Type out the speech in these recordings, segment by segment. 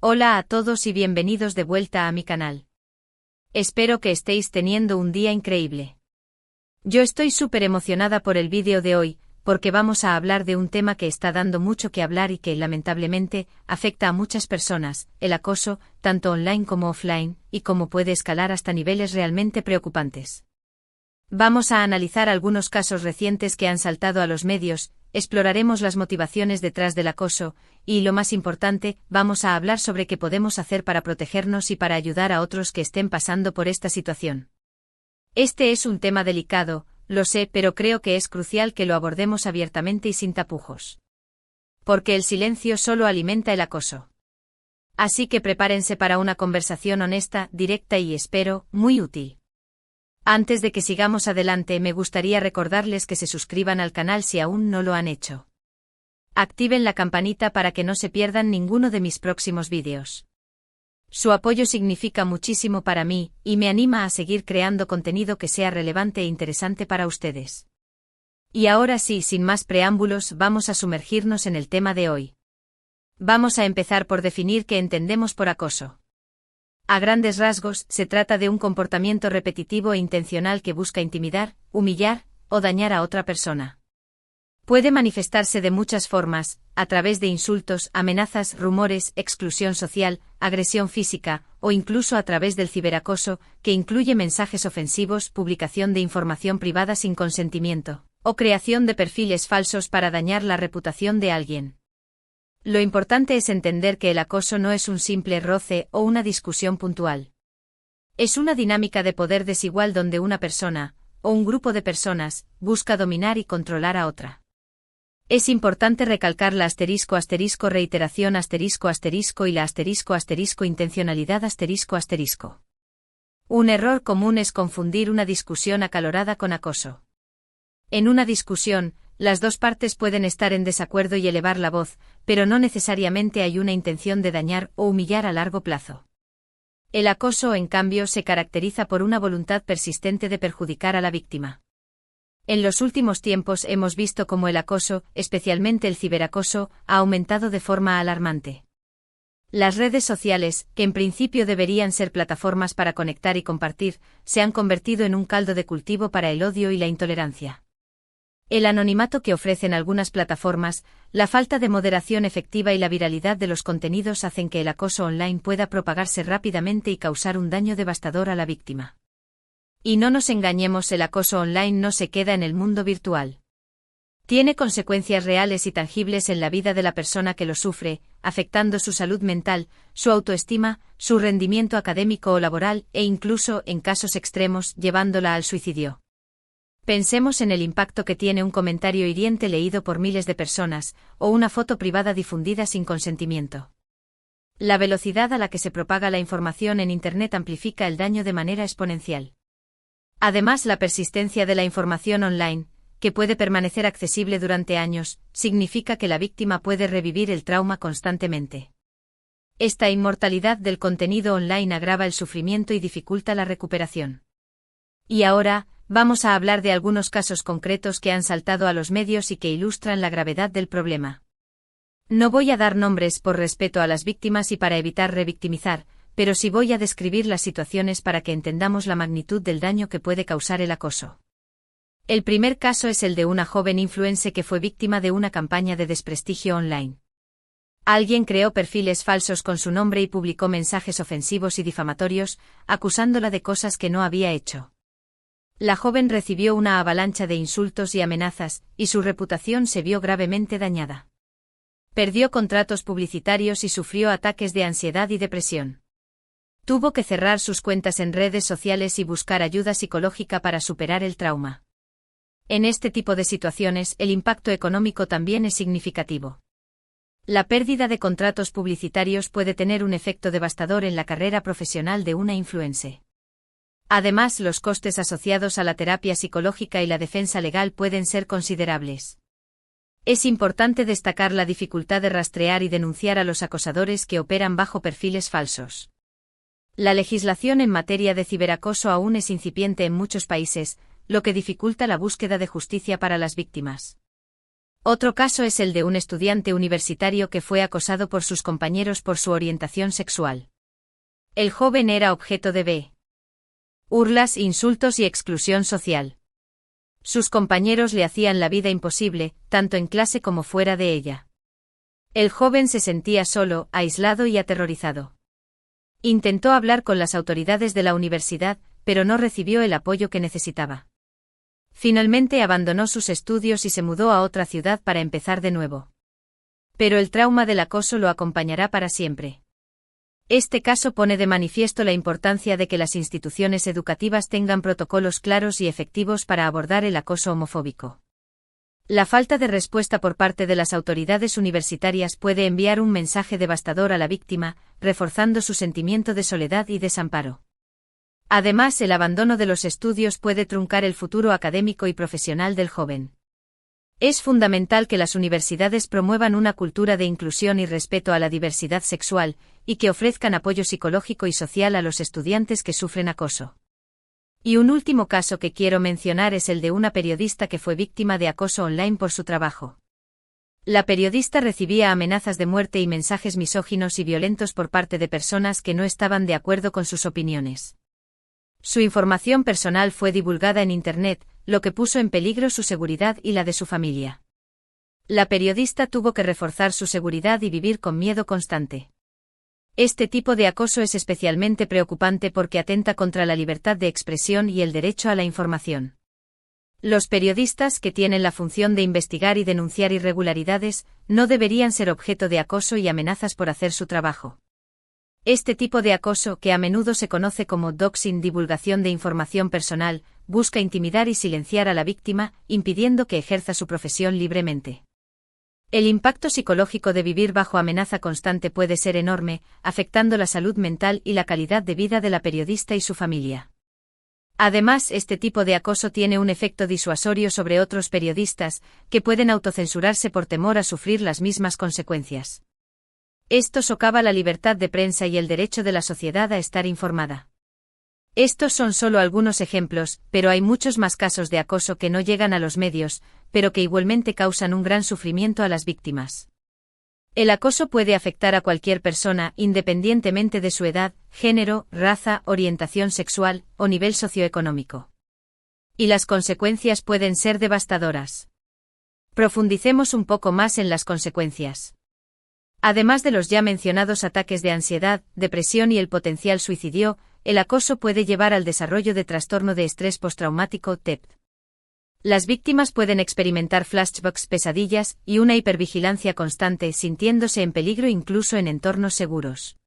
Hola a todos y bienvenidos de vuelta a mi canal. Espero que estéis teniendo un día increíble. Yo estoy súper emocionada por el vídeo de hoy, porque vamos a hablar de un tema que está dando mucho que hablar y que, lamentablemente, afecta a muchas personas, el acoso, tanto online como offline, y cómo puede escalar hasta niveles realmente preocupantes. Vamos a analizar algunos casos recientes que han saltado a los medios, exploraremos las motivaciones detrás del acoso, y lo más importante, vamos a hablar sobre qué podemos hacer para protegernos y para ayudar a otros que estén pasando por esta situación. Este es un tema delicado, lo sé, pero creo que es crucial que lo abordemos abiertamente y sin tapujos. Porque el silencio solo alimenta el acoso. Así que prepárense para una conversación honesta, directa y, espero, muy útil. Antes de que sigamos adelante, me gustaría recordarles que se suscriban al canal si aún no lo han hecho. Activen la campanita para que no se pierdan ninguno de mis próximos vídeos. Su apoyo significa muchísimo para mí, y me anima a seguir creando contenido que sea relevante e interesante para ustedes. Y ahora sí, sin más preámbulos, vamos a sumergirnos en el tema de hoy. Vamos a empezar por definir qué entendemos por acoso. A grandes rasgos, se trata de un comportamiento repetitivo e intencional que busca intimidar, humillar o dañar a otra persona. Puede manifestarse de muchas formas, a través de insultos, amenazas, rumores, exclusión social, agresión física, o incluso a través del ciberacoso, que incluye mensajes ofensivos, publicación de información privada sin consentimiento, o creación de perfiles falsos para dañar la reputación de alguien. Lo importante es entender que el acoso no es un simple roce o una discusión puntual. Es una dinámica de poder desigual donde una persona, o un grupo de personas, busca dominar y controlar a otra. Es importante recalcar la reiteración y la intencionalidad ***. Un error común es confundir una discusión acalorada con acoso. En una discusión, las dos partes pueden estar en desacuerdo y elevar la voz, pero no necesariamente hay una intención de dañar o humillar a largo plazo. El acoso, en cambio, se caracteriza por una voluntad persistente de perjudicar a la víctima. En los últimos tiempos hemos visto cómo el acoso, especialmente el ciberacoso, ha aumentado de forma alarmante. Las redes sociales, que en principio deberían ser plataformas para conectar y compartir, se han convertido en un caldo de cultivo para el odio y la intolerancia. El anonimato que ofrecen algunas plataformas, la falta de moderación efectiva y la viralidad de los contenidos hacen que el acoso online pueda propagarse rápidamente y causar un daño devastador a la víctima. Y no nos engañemos, el acoso online no se queda en el mundo virtual. Tiene consecuencias reales y tangibles en la vida de la persona que lo sufre, afectando su salud mental, su autoestima, su rendimiento académico o laboral e incluso, en casos extremos, llevándola al suicidio. Pensemos en el impacto que tiene un comentario hiriente leído por miles de personas, o una foto privada difundida sin consentimiento. La velocidad a la que se propaga la información en Internet amplifica el daño de manera exponencial. Además, la persistencia de la información online, que puede permanecer accesible durante años, significa que la víctima puede revivir el trauma constantemente. Esta inmortalidad del contenido online agrava el sufrimiento y dificulta la recuperación. Y ahora, vamos a hablar de algunos casos concretos que han saltado a los medios y que ilustran la gravedad del problema. No voy a dar nombres por respeto a las víctimas y para evitar revictimizar, pero sí voy a describir las situaciones para que entendamos la magnitud del daño que puede causar el acoso. El primer caso es el de una joven influencer que fue víctima de una campaña de desprestigio online. Alguien creó perfiles falsos con su nombre y publicó mensajes ofensivos y difamatorios, acusándola de cosas que no había hecho. La joven recibió una avalancha de insultos y amenazas, y su reputación se vio gravemente dañada. Perdió contratos publicitarios y sufrió ataques de ansiedad y depresión. Tuvo que cerrar sus cuentas en redes sociales y buscar ayuda psicológica para superar el trauma. En este tipo de situaciones, el impacto económico también es significativo. La pérdida de contratos publicitarios puede tener un efecto devastador en la carrera profesional de una influencer. Además, los costes asociados a la terapia psicológica y la defensa legal pueden ser considerables. Es importante destacar la dificultad de rastrear y denunciar a los acosadores que operan bajo perfiles falsos. La legislación en materia de ciberacoso aún es incipiente en muchos países, lo que dificulta la búsqueda de justicia para las víctimas. Otro caso es el de un estudiante universitario que fue acosado por sus compañeros por su orientación sexual. El joven era objeto de burlas, insultos y exclusión social. Sus compañeros le hacían la vida imposible, tanto en clase como fuera de ella. El joven se sentía solo, aislado y aterrorizado. Intentó hablar con las autoridades de la universidad, pero no recibió el apoyo que necesitaba. Finalmente abandonó sus estudios y se mudó a otra ciudad para empezar de nuevo. Pero el trauma del acoso lo acompañará para siempre. Este caso pone de manifiesto la importancia de que las instituciones educativas tengan protocolos claros y efectivos para abordar el acoso homofóbico. La falta de respuesta por parte de las autoridades universitarias puede enviar un mensaje devastador a la víctima, reforzando su sentimiento de soledad y desamparo. Además, el abandono de los estudios puede truncar el futuro académico y profesional del joven. Es fundamental que las universidades promuevan una cultura de inclusión y respeto a la diversidad sexual, y que ofrezcan apoyo psicológico y social a los estudiantes que sufren acoso. Y un último caso que quiero mencionar es el de una periodista que fue víctima de acoso online por su trabajo. La periodista recibía amenazas de muerte y mensajes misóginos y violentos por parte de personas que no estaban de acuerdo con sus opiniones. Su información personal fue divulgada en Internet, lo que puso en peligro su seguridad y la de su familia. La periodista tuvo que reforzar su seguridad y vivir con miedo constante. Este tipo de acoso es especialmente preocupante porque atenta contra la libertad de expresión y el derecho a la información. Los periodistas, que tienen la función de investigar y denunciar irregularidades, no deberían ser objeto de acoso y amenazas por hacer su trabajo. Este tipo de acoso, que a menudo se conoce como doxing, divulgación de información personal, busca intimidar y silenciar a la víctima, impidiendo que ejerza su profesión libremente. El impacto psicológico de vivir bajo amenaza constante puede ser enorme, afectando la salud mental y la calidad de vida de la periodista y su familia. Además, este tipo de acoso tiene un efecto disuasorio sobre otros periodistas, que pueden autocensurarse por temor a sufrir las mismas consecuencias. Esto socava la libertad de prensa y el derecho de la sociedad a estar informada. Estos son solo algunos ejemplos, pero hay muchos más casos de acoso que no llegan a los medios, pero que igualmente causan un gran sufrimiento a las víctimas. El acoso puede afectar a cualquier persona, independientemente de su edad, género, raza, orientación sexual o nivel socioeconómico. Y las consecuencias pueden ser devastadoras. Profundicemos un poco más en las consecuencias. Además de los ya mencionados ataques de ansiedad, depresión y el potencial suicidio, el acoso puede llevar al desarrollo de trastorno de estrés postraumático (TEP). Las víctimas pueden experimentar flashbacks, pesadillas y una hipervigilancia constante, sintiéndose en peligro incluso en entornos seguros.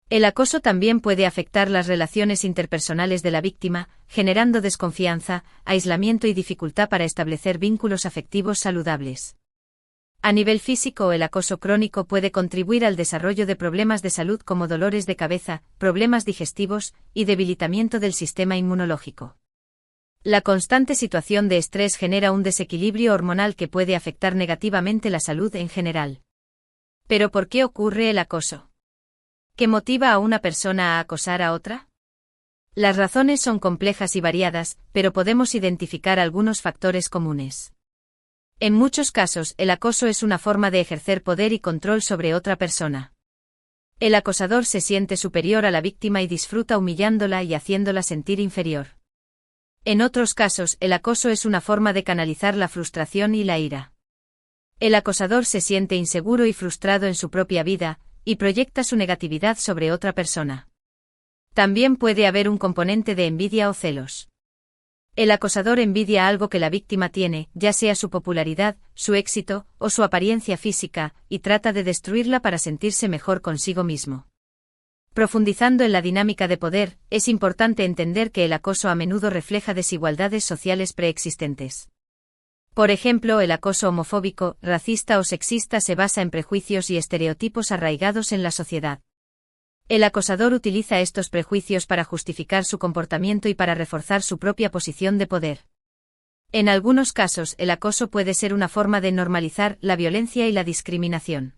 El acoso también puede afectar las relaciones interpersonales de la víctima, generando desconfianza, aislamiento y dificultad para establecer vínculos afectivos saludables. A nivel físico, el acoso crónico puede contribuir al desarrollo de problemas de salud como dolores de cabeza, problemas digestivos y debilitamiento del sistema inmunológico. La constante situación de estrés genera un desequilibrio hormonal que puede afectar negativamente la salud en general. ¿Pero por qué ocurre el acoso? ¿Qué motiva a una persona a acosar a otra? Las razones son complejas y variadas, pero podemos identificar algunos factores comunes. En muchos casos, el acoso es una forma de ejercer poder y control sobre otra persona. El acosador se siente superior a la víctima y disfruta humillándola y haciéndola sentir inferior. En otros casos, el acoso es una forma de canalizar la frustración y la ira. El acosador se siente inseguro y frustrado en su propia vida, y proyecta su negatividad sobre otra persona. También puede haber un componente de envidia o celos. El acosador envidia algo que la víctima tiene, ya sea su popularidad, su éxito o su apariencia física, y trata de destruirla para sentirse mejor consigo mismo. Profundizando en la dinámica de poder, es importante entender que el acoso a menudo refleja desigualdades sociales preexistentes. Por ejemplo, el acoso homofóbico, racista o sexista se basa en prejuicios y estereotipos arraigados en la sociedad. El acosador utiliza estos prejuicios para justificar su comportamiento y para reforzar su propia posición de poder. En algunos casos, el acoso puede ser una forma de normalizar la violencia y la discriminación.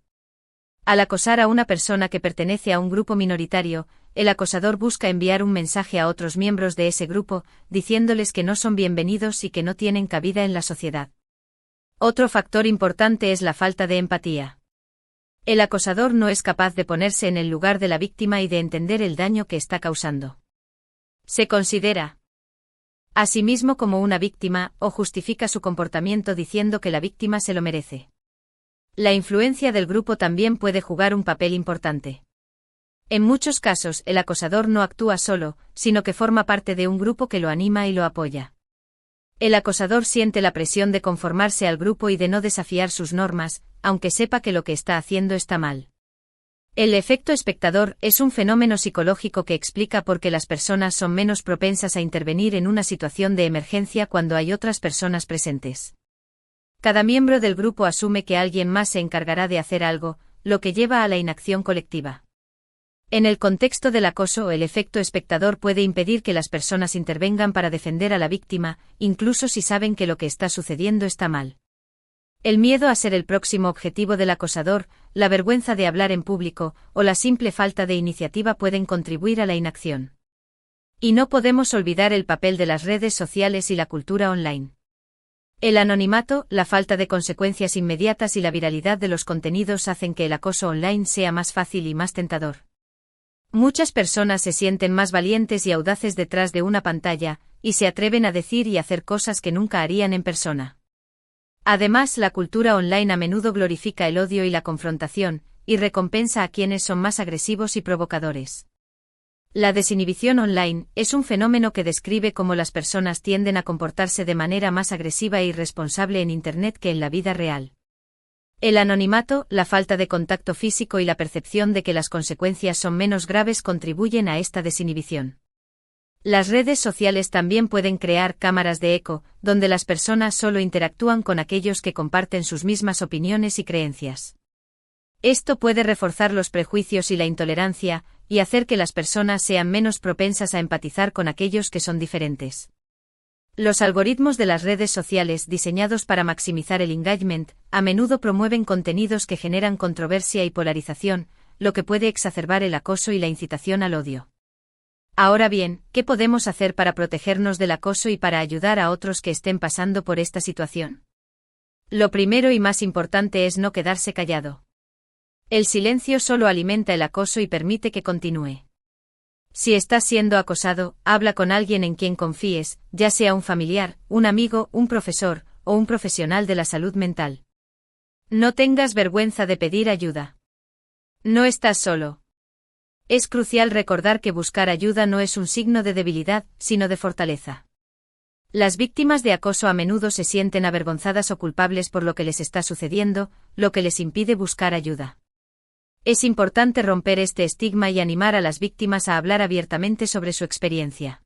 Al acosar a una persona que pertenece a un grupo minoritario, el acosador busca enviar un mensaje a otros miembros de ese grupo, diciéndoles que no son bienvenidos y que no tienen cabida en la sociedad. Otro factor importante es la falta de empatía. El acosador no es capaz de ponerse en el lugar de la víctima y de entender el daño que está causando. Se considera a sí mismo como una víctima, o justifica su comportamiento diciendo que la víctima se lo merece. La influencia del grupo también puede jugar un papel importante. En muchos casos, el acosador no actúa solo, sino que forma parte de un grupo que lo anima y lo apoya. El acosador siente la presión de conformarse al grupo y de no desafiar sus normas, aunque sepa que lo que está haciendo está mal. El efecto espectador es un fenómeno psicológico que explica por qué las personas son menos propensas a intervenir en una situación de emergencia cuando hay otras personas presentes. Cada miembro del grupo asume que alguien más se encargará de hacer algo, lo que lleva a la inacción colectiva. En el contexto del acoso, el efecto espectador puede impedir que las personas intervengan para defender a la víctima, incluso si saben que lo que está sucediendo está mal. El miedo a ser el próximo objetivo del acosador, la vergüenza de hablar en público, o la simple falta de iniciativa pueden contribuir a la inacción. Y no podemos olvidar el papel de las redes sociales y la cultura online. El anonimato, la falta de consecuencias inmediatas y la viralidad de los contenidos hacen que el acoso online sea más fácil y más tentador. Muchas personas se sienten más valientes y audaces detrás de una pantalla, y se atreven a decir y hacer cosas que nunca harían en persona. Además, la cultura online a menudo glorifica el odio y la confrontación, y recompensa a quienes son más agresivos y provocadores. La desinhibición online es un fenómeno que describe cómo las personas tienden a comportarse de manera más agresiva e irresponsable en Internet que en la vida real. El anonimato, la falta de contacto físico y la percepción de que las consecuencias son menos graves contribuyen a esta desinhibición. Las redes sociales también pueden crear cámaras de eco, donde las personas solo interactúan con aquellos que comparten sus mismas opiniones y creencias. Esto puede reforzar los prejuicios y la intolerancia, y hacer que las personas sean menos propensas a empatizar con aquellos que son diferentes. Los algoritmos de las redes sociales, diseñados para maximizar el engagement, a menudo promueven contenidos que generan controversia y polarización, lo que puede exacerbar el acoso y la incitación al odio. Ahora bien, ¿qué podemos hacer para protegernos del acoso y para ayudar a otros que estén pasando por esta situación? Lo primero y más importante es no quedarse callado. El silencio solo alimenta el acoso y permite que continúe. Si estás siendo acosado, habla con alguien en quien confíes, ya sea un familiar, un amigo, un profesor, o un profesional de la salud mental. No tengas vergüenza de pedir ayuda. No estás solo. Es crucial recordar que buscar ayuda no es un signo de debilidad, sino de fortaleza. Las víctimas de acoso a menudo se sienten avergonzadas o culpables por lo que les está sucediendo, lo que les impide buscar ayuda. Es importante romper este estigma y animar a las víctimas a hablar abiertamente sobre su experiencia.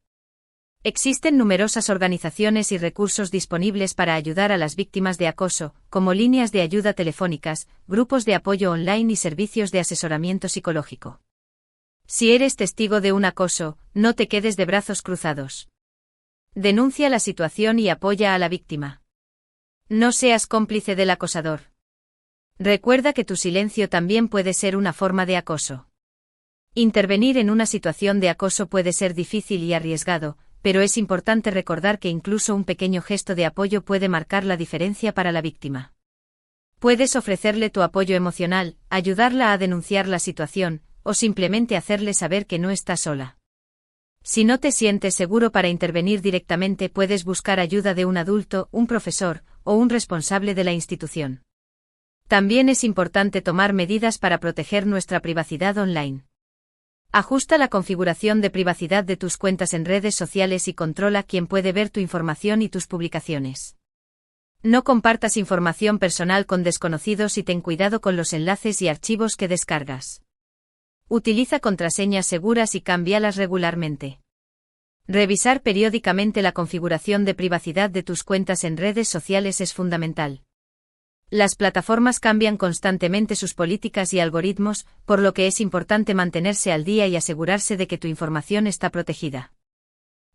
Existen numerosas organizaciones y recursos disponibles para ayudar a las víctimas de acoso, como líneas de ayuda telefónicas, grupos de apoyo online y servicios de asesoramiento psicológico. Si eres testigo de un acoso, no te quedes de brazos cruzados. Denuncia la situación y apoya a la víctima. No seas cómplice del acosador. Recuerda que tu silencio también puede ser una forma de acoso. Intervenir en una situación de acoso puede ser difícil y arriesgado, pero es importante recordar que incluso un pequeño gesto de apoyo puede marcar la diferencia para la víctima. Puedes ofrecerle tu apoyo emocional, ayudarla a denunciar la situación, o simplemente hacerle saber que no está sola. Si no te sientes seguro para intervenir directamente, puedes buscar ayuda de un adulto, un profesor, o un responsable de la institución. También es importante tomar medidas para proteger nuestra privacidad online. Ajusta la configuración de privacidad de tus cuentas en redes sociales y controla quién puede ver tu información y tus publicaciones. No compartas información personal con desconocidos y ten cuidado con los enlaces y archivos que descargas. Utiliza contraseñas seguras y cámbialas regularmente. Revisar periódicamente la configuración de privacidad de tus cuentas en redes sociales es fundamental. Las plataformas cambian constantemente sus políticas y algoritmos, por lo que es importante mantenerse al día y asegurarse de que tu información está protegida.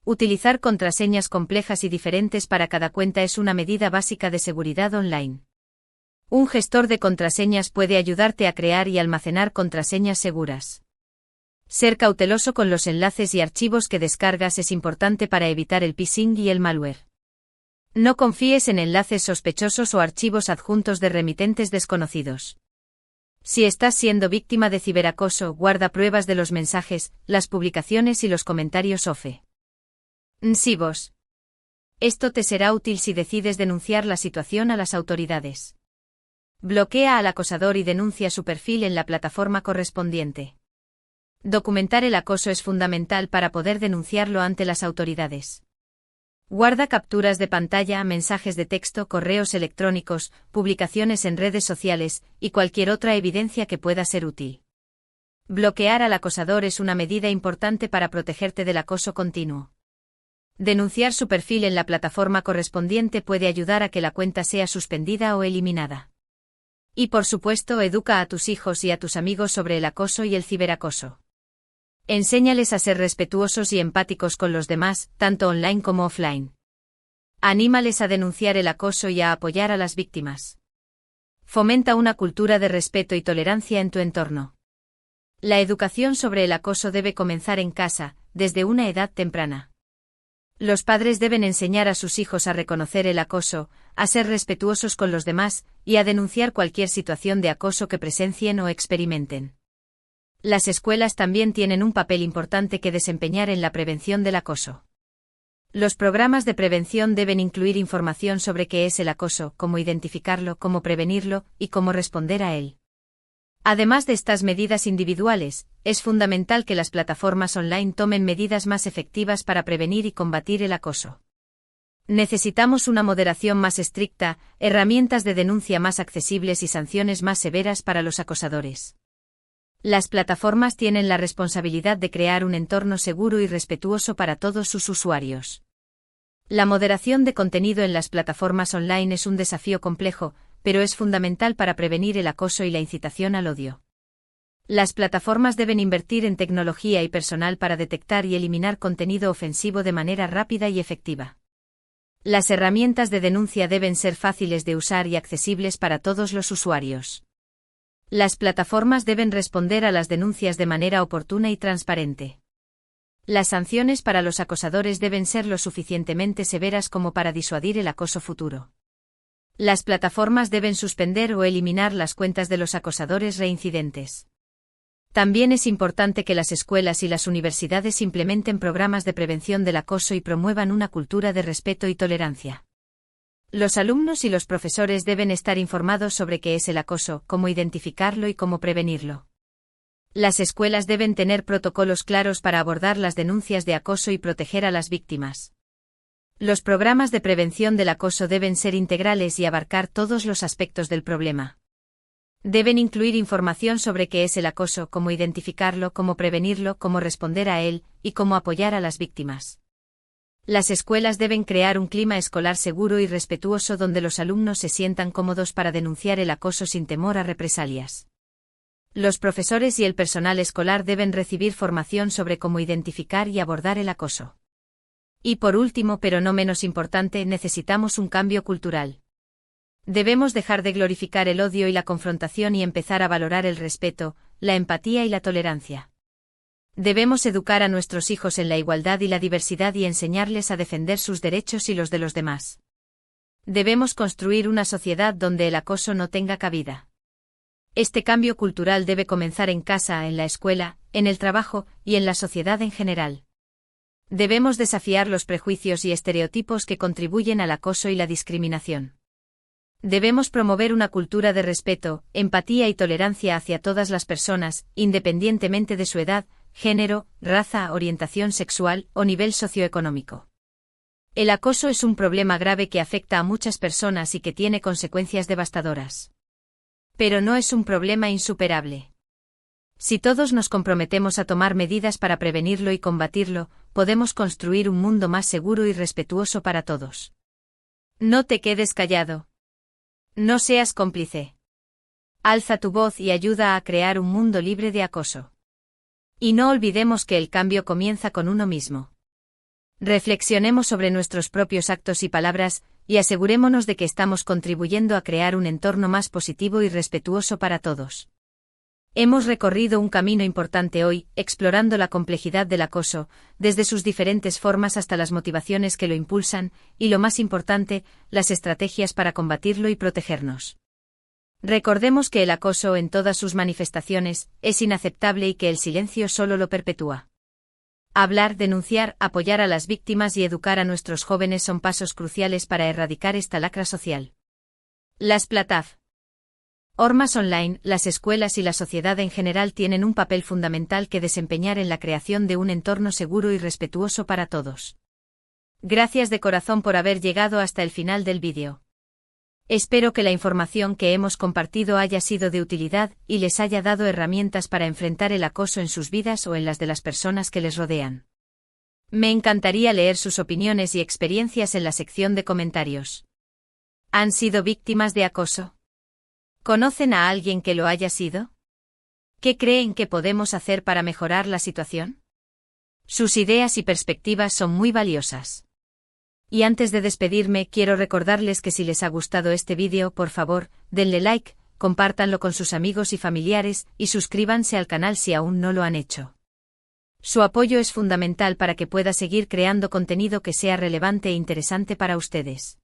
Utilizar contraseñas complejas y diferentes para cada cuenta es una medida básica de seguridad online. Un gestor de contraseñas puede ayudarte a crear y almacenar contraseñas seguras. Ser cauteloso con los enlaces y archivos que descargas es importante para evitar el phishing y el malware. No confíes en enlaces sospechosos o archivos adjuntos de remitentes desconocidos. Si estás siendo víctima de ciberacoso, guarda pruebas de los mensajes, las publicaciones y los comentarios ofensivos. Esto te será útil si decides denunciar la situación a las autoridades. Bloquea al acosador y denuncia su perfil en la plataforma correspondiente. Documentar el acoso es fundamental para poder denunciarlo ante las autoridades. Guarda capturas de pantalla, mensajes de texto, correos electrónicos, publicaciones en redes sociales y cualquier otra evidencia que pueda ser útil. Bloquear al acosador es una medida importante para protegerte del acoso continuo. Denunciar su perfil en la plataforma correspondiente puede ayudar a que la cuenta sea suspendida o eliminada. Y por supuesto, educa a tus hijos y a tus amigos sobre el acoso y el ciberacoso. Enséñales a ser respetuosos y empáticos con los demás, tanto online como offline. Anímales a denunciar el acoso y a apoyar a las víctimas. Fomenta una cultura de respeto y tolerancia en tu entorno. La educación sobre el acoso debe comenzar en casa, desde una edad temprana. Los padres deben enseñar a sus hijos a reconocer el acoso, a ser respetuosos con los demás, y a denunciar cualquier situación de acoso que presencien o experimenten. Las escuelas también tienen un papel importante que desempeñar en la prevención del acoso. Los programas de prevención deben incluir información sobre qué es el acoso, cómo identificarlo, cómo prevenirlo, y cómo responder a él. Además de estas medidas individuales, es fundamental que las plataformas online tomen medidas más efectivas para prevenir y combatir el acoso. Necesitamos una moderación más estricta, herramientas de denuncia más accesibles y sanciones más severas para los acosadores. Las plataformas tienen la responsabilidad de crear un entorno seguro y respetuoso para todos sus usuarios. La moderación de contenido en las plataformas online es un desafío complejo, pero es fundamental para prevenir el acoso y la incitación al odio. Las plataformas deben invertir en tecnología y personal para detectar y eliminar contenido ofensivo de manera rápida y efectiva. Las herramientas de denuncia deben ser fáciles de usar y accesibles para todos los usuarios. Las plataformas deben responder a las denuncias de manera oportuna y transparente. Las sanciones para los acosadores deben ser lo suficientemente severas como para disuadir el acoso futuro. Las plataformas deben suspender o eliminar las cuentas de los acosadores reincidentes. También es importante que las escuelas y las universidades implementen programas de prevención del acoso y promuevan una cultura de respeto y tolerancia. Los alumnos y los profesores deben estar informados sobre qué es el acoso, cómo identificarlo y cómo prevenirlo. Las escuelas deben tener protocolos claros para abordar las denuncias de acoso y proteger a las víctimas. Los programas de prevención del acoso deben ser integrales y abarcar todos los aspectos del problema. Deben incluir información sobre qué es el acoso, cómo identificarlo, cómo prevenirlo, cómo responder a él, y cómo apoyar a las víctimas. Las escuelas deben crear un clima escolar seguro y respetuoso donde los alumnos se sientan cómodos para denunciar el acoso sin temor a represalias. Los profesores y el personal escolar deben recibir formación sobre cómo identificar y abordar el acoso. Y por último, pero no menos importante, necesitamos un cambio cultural. Debemos dejar de glorificar el odio y la confrontación y empezar a valorar el respeto, la empatía y la tolerancia. Debemos educar a nuestros hijos en la igualdad y la diversidad y enseñarles a defender sus derechos y los de los demás. Debemos construir una sociedad donde el acoso no tenga cabida. Este cambio cultural debe comenzar en casa, en la escuela, en el trabajo y en la sociedad en general. Debemos desafiar los prejuicios y estereotipos que contribuyen al acoso y la discriminación. Debemos promover una cultura de respeto, empatía y tolerancia hacia todas las personas, independientemente de su edad, género, raza, orientación sexual o nivel socioeconómico. El acoso es un problema grave que afecta a muchas personas y que tiene consecuencias devastadoras. Pero no es un problema insuperable. Si todos nos comprometemos a tomar medidas para prevenirlo y combatirlo, podemos construir un mundo más seguro y respetuoso para todos. No te quedes callado. No seas cómplice. Alza tu voz y ayuda a crear un mundo libre de acoso. Y no olvidemos que el cambio comienza con uno mismo. Reflexionemos sobre nuestros propios actos y palabras, y asegurémonos de que estamos contribuyendo a crear un entorno más positivo y respetuoso para todos. Hemos recorrido un camino importante hoy, explorando la complejidad del acoso, desde sus diferentes formas hasta las motivaciones que lo impulsan, y lo más importante, las estrategias para combatirlo y protegernos. Recordemos que el acoso en todas sus manifestaciones es inaceptable y que el silencio solo lo perpetúa. Hablar, denunciar, apoyar a las víctimas y educar a nuestros jóvenes son pasos cruciales para erradicar esta lacra social. Las plataformas online, las escuelas y la sociedad en general tienen un papel fundamental que desempeñar en la creación de un entorno seguro y respetuoso para todos. Gracias de corazón por haber llegado hasta el final del vídeo. Espero que la información que hemos compartido haya sido de utilidad y les haya dado herramientas para enfrentar el acoso en sus vidas o en las de las personas que les rodean. Me encantaría leer sus opiniones y experiencias en la sección de comentarios. ¿Han sido víctimas de acoso? ¿Conocen a alguien que lo haya sido? ¿Qué creen que podemos hacer para mejorar la situación? Sus ideas y perspectivas son muy valiosas. Y antes de despedirme, quiero recordarles que si les ha gustado este vídeo, por favor, denle like, compártanlo con sus amigos y familiares, y suscríbanse al canal si aún no lo han hecho. Su apoyo es fundamental para que pueda seguir creando contenido que sea relevante e interesante para ustedes.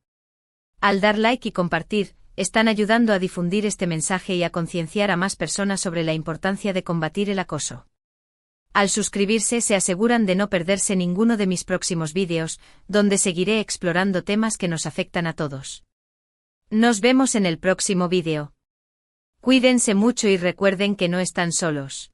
Al dar like y compartir, están ayudando a difundir este mensaje y a concienciar a más personas sobre la importancia de combatir el acoso. Al suscribirse se aseguran de no perderse ninguno de mis próximos vídeos, donde seguiré explorando temas que nos afectan a todos. Nos vemos en el próximo vídeo. Cuídense mucho y recuerden que no están solos.